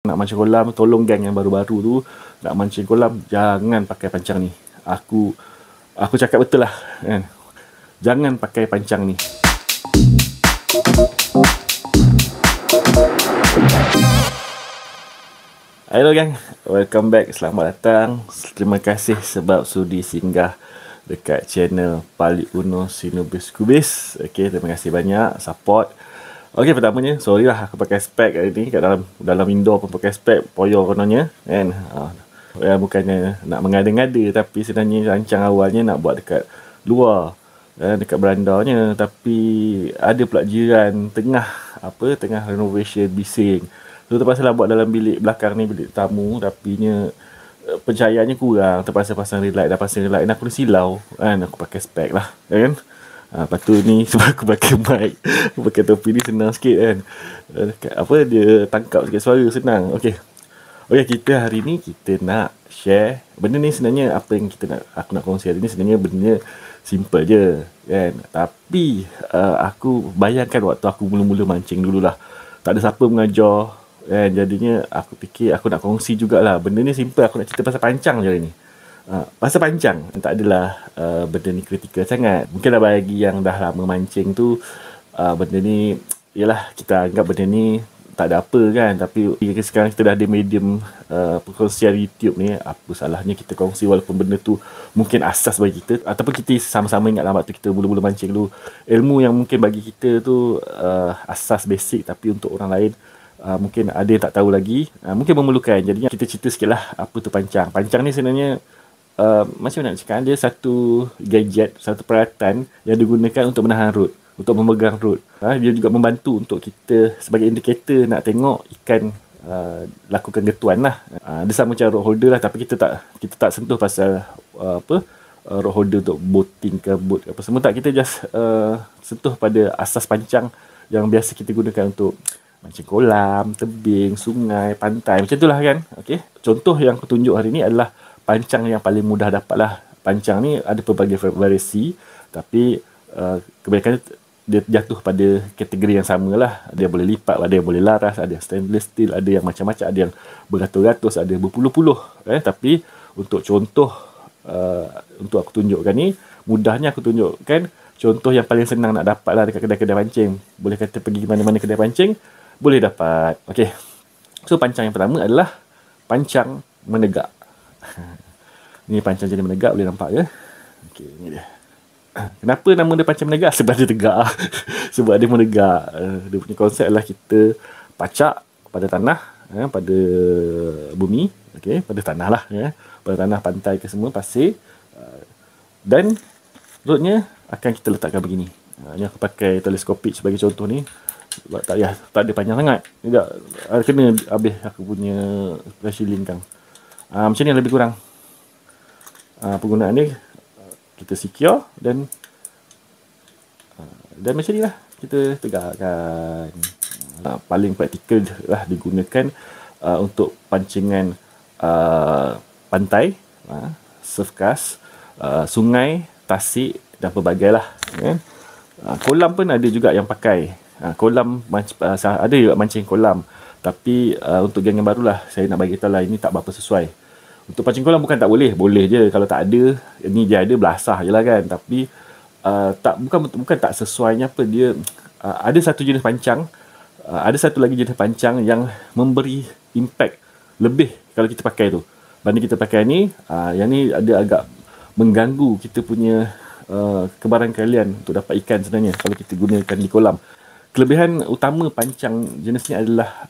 Nak mancing kolam, tolong gang yang baru-baru tu nak mancing kolam, jangan pakai pancang ni. Aku cakap betul lah kan. Jangan pakai pancang ni. Hello gang, welcome back, selamat datang. Terima kasih sebab sudi singgah dekat channel Palik Uno Sinubis Kubis. Okay, terima kasih banyak support. Okay, pertamanya sorry lah aku pakai spek hari ni. Kat dalam indoor pun pakai spek, poyo kononnya kan. Ya, bukannya nak mengada-ngada, tapi sebenarnya rancang awalnya nak buat dekat luar, dekat berandanya, tapi ada pula jiran tengah renovation bising. So terpaksa lah buat dalam bilik belakang ni, bilik tamu, tapi pencahayaannya kurang. Terpaksa pasang ring light, dah pasang ring light, aku ni silau kan, aku pakai spek lah kan. Lepas tu ni sebab aku pakai mic, aku pakai topi ni senang sikit kan. Dia tangkap sikit suara, senang. Okay, kita hari ni kita nak share benda ni. Sebenarnya apa yang aku nak kongsi hari ni sebenarnya benda simple je kan. Tapi aku bayangkan waktu aku mula-mula mancing dululah, tak ada siapa mengajar kan. Jadinya aku fikir aku nak kongsi jugalah. Benda ni simple, aku nak cerita pasal pancang je hari ni. Pasal pancang tak adalah benda ni kritikal sangat. Mungkin lah bagi yang dah lama mancing tu, benda ni yalah, kita anggap benda ni tak ada apa kan. Tapi sekarang kita dah ada medium perkongsian YouTube ni, apa salahnya kita kongsi walaupun benda tu mungkin asas bagi kita, ataupun kita sama-sama ingat lah waktu kita mula-mula mancing dulu, ilmu yang mungkin bagi kita tu asas basic, tapi untuk orang lain mungkin ada yang tak tahu lagi, mungkin memerlukan. Jadinya kita cerita sikit lah apa tu pancang. Pancang ni sebenarnya macam nak cakap, dia satu gadget, satu peralatan yang digunakan untuk menahan rod, untuk memegang rod. Dia juga membantu untuk kita sebagai indikator nak tengok ikan lakukan getuan lah. Dia sama macam rod holder lah, tapi kita tak sentuh pasal rod holder untuk boating ke boat apa semua, tak. Kita just sentuh pada asas pancang yang biasa kita gunakan untuk mancing kolam, tebing, sungai, pantai, macam itulah kan. Okay, contoh yang aku tunjuk hari ni adalah pancang yang paling mudah dapat lah. Pancang ni ada pelbagai variasi, tapi kebanyakan dia jatuh pada kategori yang sama lah. Ada yang boleh lipat, ada yang boleh laras, ada yang stainless steel, ada yang macam-macam, ada yang beratus-ratus, ada berpuluh-puluh. Tapi untuk contoh, untuk aku tunjukkan ni, mudahnya aku tunjukkan contoh yang paling senang nak dapat lah dekat kedai-kedai pancing. Boleh kata pergi mana-mana kedai pancing, boleh dapat. Okay, so pancang yang pertama adalah pancang menegak. Ni pancang jadi menegak, boleh nampak ke? Okay, ni dia. Kenapa nama dia pancang menegak? Sebab dia tegak. Sebab dia menegak. Dia punya konsep adalah kita pacak pada tanah, pada bumi, okay, pada tanah lah, pada tanah, pantai ke semua, pasir, dan rodnya akan kita letakkan begini. Ni aku pakai teleskopik sebagai contoh ni, sebab tak ada panjang sangat. Tidak kena habis aku punya flash lingkang. Macam ni lebih kurang penggunaan ni. Kita secure dan macam ni lah kita tegakkan. Paling praktikal lah digunakan untuk pancingan pantai, surf cast, sungai, tasik dan pelbagai lah kan. Kolam pun ada juga yang pakai. Kolam ada juga mancing kolam, tapi untuk geng yang baru lah, saya nak bagi tahu lah, ini tak berapa sesuai. Untuk pancing kolam bukan tak boleh, boleh je. Kalau tak ada, ni dia ada, belasah je lah kan. Tapi bukan tak sesuainya apa, dia ada satu jenis pancang, ada satu lagi jenis pancang yang memberi impact lebih kalau kita pakai tu banding kita pakai ni. Yang ni ada agak mengganggu kita punya kebaran kalian untuk dapat ikan sebenarnya kalau kita gunakan di kolam. Kelebihan utama pancang jenis ni adalah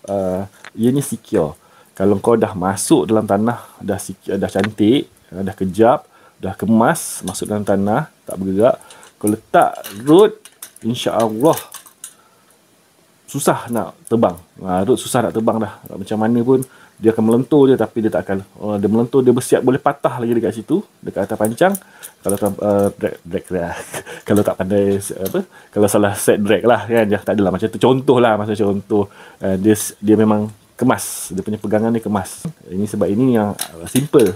ianya secure. Kalau kau dah masuk dalam tanah, dah cantik, dah kejap, dah kemas, masuk dalam tanah, tak bergerak, kau letak rod, insya-Allah susah nak terbang. Rod susah nak terbang dah. Macam mana pun dia akan melentur je, tapi dia tak akan dia melentur, dia bersiap boleh patah lagi dekat situ, dekat atas pancang. Kalau drag lah. Kalau tak pandai kalau salah set drag lah kan, tak adalah macam tu. Contoh lah, masa contoh dia memang kemas, dia punya pegangan dia kemas. Ini sebab ini yang simple.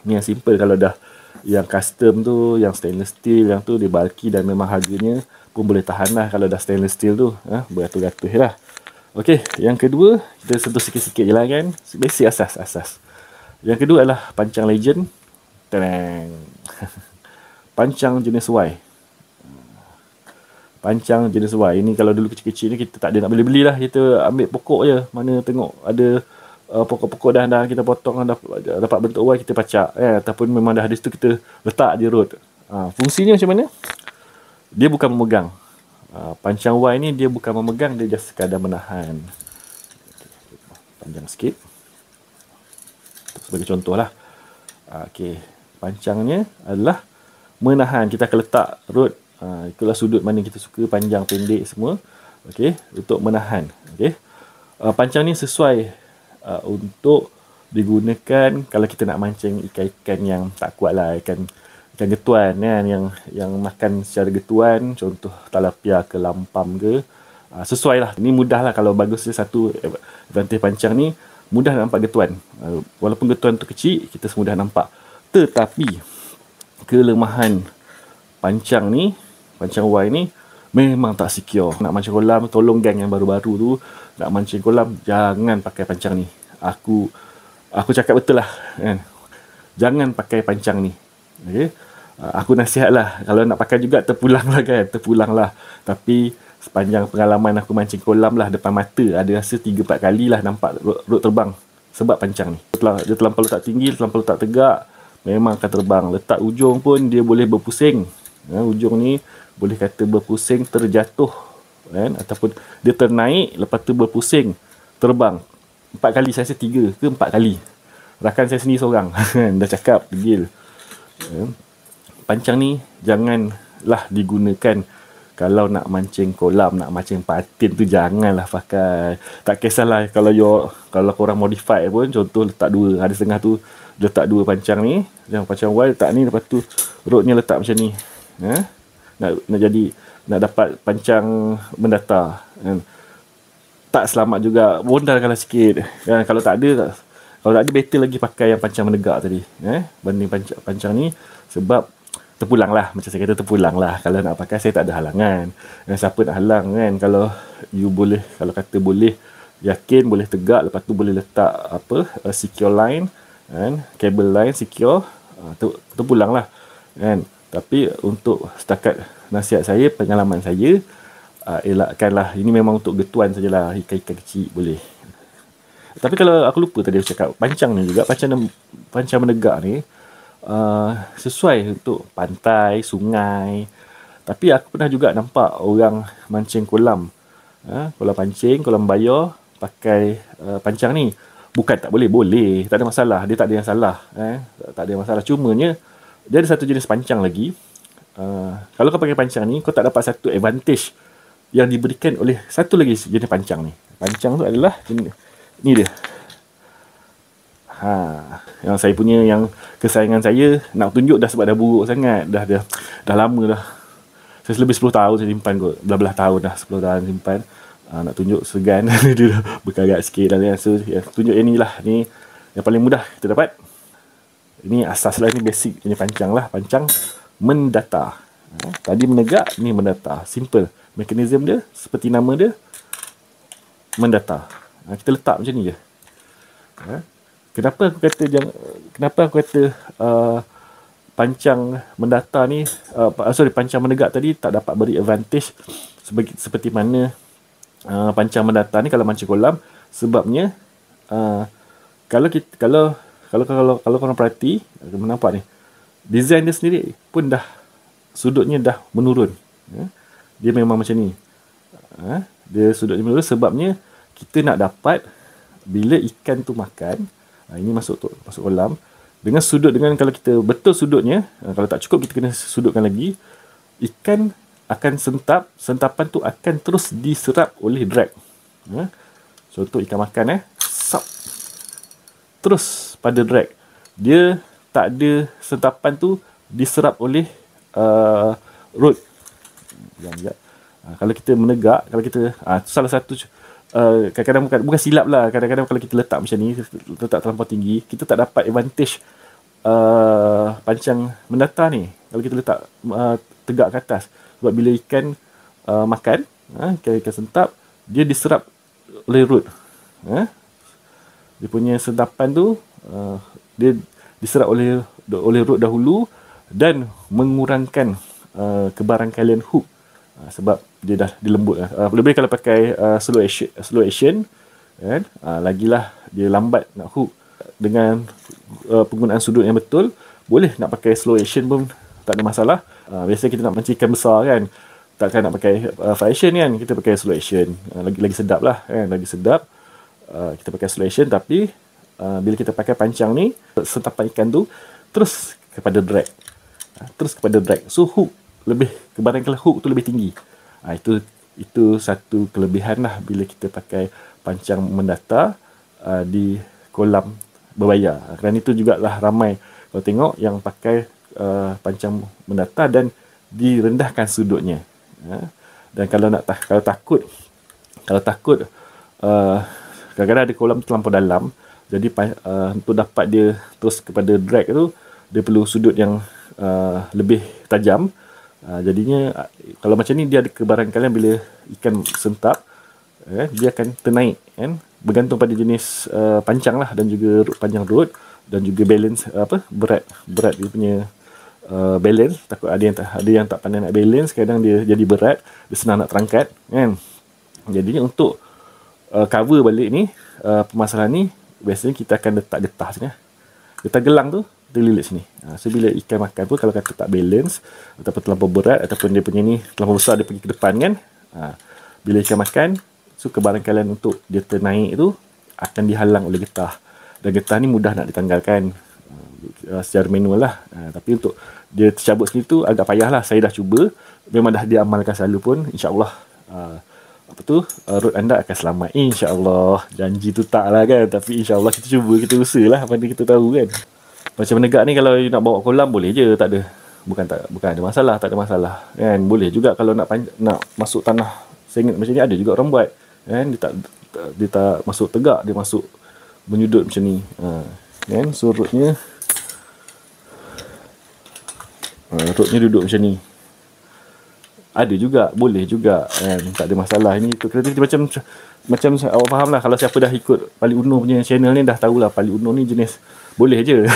Ni yang simple. Kalau dah yang custom tu, yang stainless steel, yang tu dia bulky dan memang harganya pun boleh tahan lah. Kalau dah stainless steel tu beratus-ratus lah. Okey, yang kedua kita sentuh sikit-sikit je lah kan. Basic asas. Yang kedua adalah pancang legend. Tadang. Pancang jenis Y. Pancang jenis Y. Ini kalau dulu kecil-kecil ni kita tak ada nak beli-beli lah. Kita ambil pokok je. Mana tengok ada pokok-pokok dah kita potong dah dapat bentuk Y, kita pacak. Ataupun memang dah ada situ, kita letak je root. Fungsinya macam mana? Dia bukan memegang. Pancang Y ni dia bukan memegang, dia just sekadar menahan. Panjang sikit. Sebagai contoh lah. Okey. Pancangnya adalah menahan. Kita akan letak root. Itulah sudut mana kita suka, panjang, pendek semua. Okey, untuk menahan. Okey. Pancang ni sesuai untuk digunakan kalau kita nak mancing ikan-ikan yang tak kuat lah, ikan getuan kan, yang makan secara getuan, contoh tilapia ke lampam ke. Sesuai lah. Ini mudah lah. Kalau bagus dia satu advantage pancang ni, mudah nak nampak getuan. Walaupun getuan tu kecil, kita semudah nampak. Tetapi kelemahan pancang Y ni memang tak secure. Nak mancing kolam, tolong gang yang baru-baru tu, nak mancing kolam jangan pakai pancang ni. Aku cakap betul lah kan. Jangan pakai pancang ni. Okey. Aku nasihat lah, kalau nak pakai juga terpulang lah. Tapi sepanjang pengalaman aku mancing kolam lah, depan mata ada rasa 3-4 kali lah nampak rot terbang sebab pancang ni. Dia terlampau letak tinggi, terlampau letak tegak, memang akan terbang. Letak ujung pun dia boleh berpusing. Ujung ni boleh kata berpusing, terjatuh kan, ataupun dia ternaik lepas tu berpusing terbang. 4 kali, saya rasa 3 ke 4 kali. Rakan saya sendiri seorang dah cakap degil. Pancang ni janganlah digunakan kalau nak mancing kolam, nak mancing patin tu janganlah pakai. Tak kisahlah kalau korang modify pun, contoh letak 2, ada setengah tu letak 2 pancang ni, yang pancang Y letak ni, lepas tu rodnya letak macam ni. Nak dapat pancang mendatar kan. Tak selamat juga, bondar kalah sikit kan. Kalau tak ada better lagi pakai yang pancang menegak tadi banding pancang ni, sebab terpulang lah. Macam saya kata, terpulang lah. Kalau nak pakai, saya tak ada halangan. Siapa nak halang kan. Kalau kata boleh, yakin boleh tegak, lepas tu boleh letak secure line kan, cable line secure, terpulang lah kan. Tapi untuk setakat nasihat saya, pengalaman saya, elakkanlah. Ini memang untuk getuan sajalah, ikan-ikan kecil boleh. Tapi kalau aku lupa tadi aku cakap, pancang ni juga, pancang menegak ni sesuai untuk pantai, sungai. Tapi aku pernah juga nampak orang mancing kolam, kolam pancing, kolam bayar, pakai pancang ni. Bukan tak boleh, tak ada masalah. Dia tak ada yang salah, tak ada masalah. Cumanya dia ada satu jenis pancang lagi. Kalau kau pakai pancang ni, kau tak dapat satu advantage yang diberikan oleh satu lagi jenis pancang ni. Pancang tu adalah ni dia. Yang saya punya, yang kesayangan saya, nak tunjuk dah sebab dah buruk sangat. Dah lama dah. Saya lebih 10 tahun saya simpan kot. Belah-belah tahun dah, 10 tahun simpan. Nak tunjuk segan. Dia dah berkarat sikit dah. So, tunjuk yang ni lah. Ni yang paling mudah kita dapat. Ini asas lah, ni basic. Ini pancang lah. Pancang mendatar. Tadi menegak, ni mendatar. Simple. Mekanisme dia, seperti nama dia, mendatar. Kita letak macam ni je. Kenapa aku kata pancang mendatar ni, pancang menegak tadi tak dapat beri advantage seperti mana pancang mendatar ni kalau mancing kolam. Sebabnya kalau korang perhati, nampak ni, design dia sendiri pun dah, sudutnya dah menurun. Dia memang macam ni. Dia sudutnya menurun sebabnya kita nak dapat bila ikan tu makan, ini masuk kolam, dengan sudut, dengan kalau kita betul sudutnya, kalau tak cukup kita kena sudutkan lagi, ikan akan sentapan tu akan terus diserap oleh drag. Contoh ikan makan, terus pada drag, dia tak ada sentapan tu diserap oleh rod. Kalau kita menegak, kalau kita salah satu kadang-kadang bukan silap lah, kadang-kadang kalau kita letak macam ni, letak terlampau tinggi, kita tak dapat advantage pancang mendatar ni. Kalau kita letak tegak ke atas, sebab bila ikan makan, ikan sentap, dia diserap oleh root. Dia punya sedapan tu dia diserap oleh root dahulu dan mengurangkan kebarangkalian hook, sebab dia dah dilembut. Lebih kalau pakai slow action kan, lagilah dia lambat nak hook. Dengan penggunaan sudut yang betul, boleh nak pakai slow action pun tak ada masalah. Biasa kita nak mancing ikan besar kan, takkan nak pakai fire action kan, kita pakai slow action. Lagi sedap lah kan, lagi sedap. Kita pakai slow action, tapi bila kita pakai pancang ni, sentapan ikan tu terus kepada drag, so hook lebih, kebarangkalian hook tu lebih tinggi. Itu satu kelebihan lah bila kita pakai pancang mendatar di kolam berbayar. Kerana itu jugalah ramai kalau tengok yang pakai pancang mendatar dan direndahkan sudutnya. Dan kalau takut kadang-kadang ada kolam terlampau dalam, jadi untuk dapat dia terus kepada drag tu, dia perlu sudut yang lebih tajam. Jadinya kalau macam ni, dia ada kebarangkalian bila ikan sentap, dia akan ternaik kan, bergantung pada jenis pancang lah, dan juga panjang root, dan juga balance berat dia punya balance. Takut ada yang tak pandai nak balance, kadang dia jadi berat, dia senang nak terangkat kan. Jadinya untuk cover balik ni permasalahan ni, biasanya kita akan letak getah sini. Getah gelang tu kita lilit sini. So bila ikan makan pun, kalau kata tak balance ataupun terlampau berat, ataupun dia punya ni terlampau besar, dia pergi ke depan kan, bila ikan makan, so kebarangkalian untuk dia ternaik tu akan dihalang oleh getah. Dan getah ni mudah nak ditanggalkan secara manual lah. Tapi untuk dia tercabut sendiri tu agak payah lah. Saya dah cuba, memang dah diamalkan selalu pun, insyaAllah root anda akan selamat, insyaAllah. Janji tu tak lah kan, tapi insyaAllah kita cuba, kita usaha lah, mana kita tahu kan. Macam menegak ni, kalau you nak bawa kolam boleh je, tak ada, bukan ada masalah, tak ada masalah kan. Boleh juga kalau nak masuk tanah sengit macam ni, ada juga orang buat kan. Dia tak masuk tegak, dia masuk menyudut macam ni kan. So rootnya duduk macam ni, ada juga, boleh juga kan, tak ada masalah. Ini kreativiti macam awak faham lah. Kalau siapa dah ikut Pali Uno punya channel ni, dah tahulah Pali Uno ni jenis boleh je.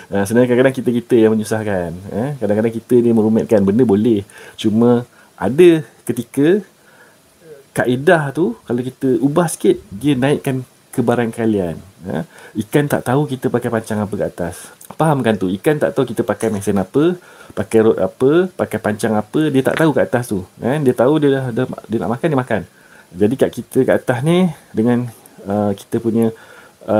Sebenarnya kadang-kadang kita yang menyusahkan. Kadang-kadang kita ni merumitkan benda boleh, cuma ada ketika kaedah tu kalau kita ubah sikit, dia naikkan kebarangkalian. Ikan tak tahu kita pakai pancang apa ke atas. Faham kan tu? Ikan tak tahu kita pakai mesin apa, pakai rod apa, pakai pancang apa. Dia tak tahu kat atas tu kan? Dia tahu dia nak makan, dia makan. Jadi kat kita kat atas ni, dengan kita punya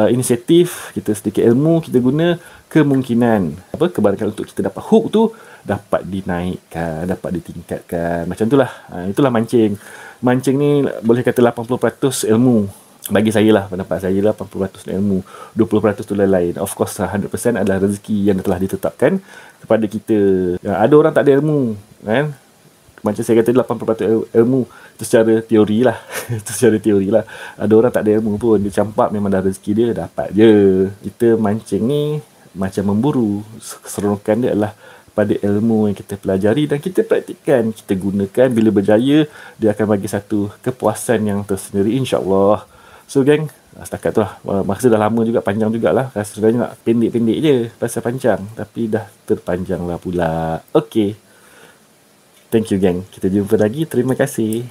inisiatif, kita sedikit ilmu, kita guna, kemungkinan kebarangkalian untuk kita dapat hook tu dapat dinaikkan, dapat ditingkatkan. Macam itulah. Itulah mancing ni boleh kata 80% ilmu. Bagi saya lah, pendapat saya lah, 80% ilmu, 20% tu lain. Of course 100% adalah rezeki yang telah ditetapkan kepada kita. Ada orang tak ada ilmu kan. Macam saya kata, 80% ilmu itu secara teori lah. Itu secara teori lah. Ada orang tak ada ilmu pun, dia campak, memang dah rezeki dia, dapat je. Kita mancing ni macam memburu. Keseronokan dia adalah pada ilmu yang kita pelajari dan kita praktikkan, kita gunakan. Bila berjaya, dia akan bagi satu kepuasan yang tersendiri, insyaAllah. So gang, setakat tu lah. Masa dah lama juga, panjang jugalah. Rasa sebenarnya nak pendek-pendek je pasal pancang, tapi dah terpanjang lah pula. Okay, thank you gang. Kita jumpa lagi. Terima kasih.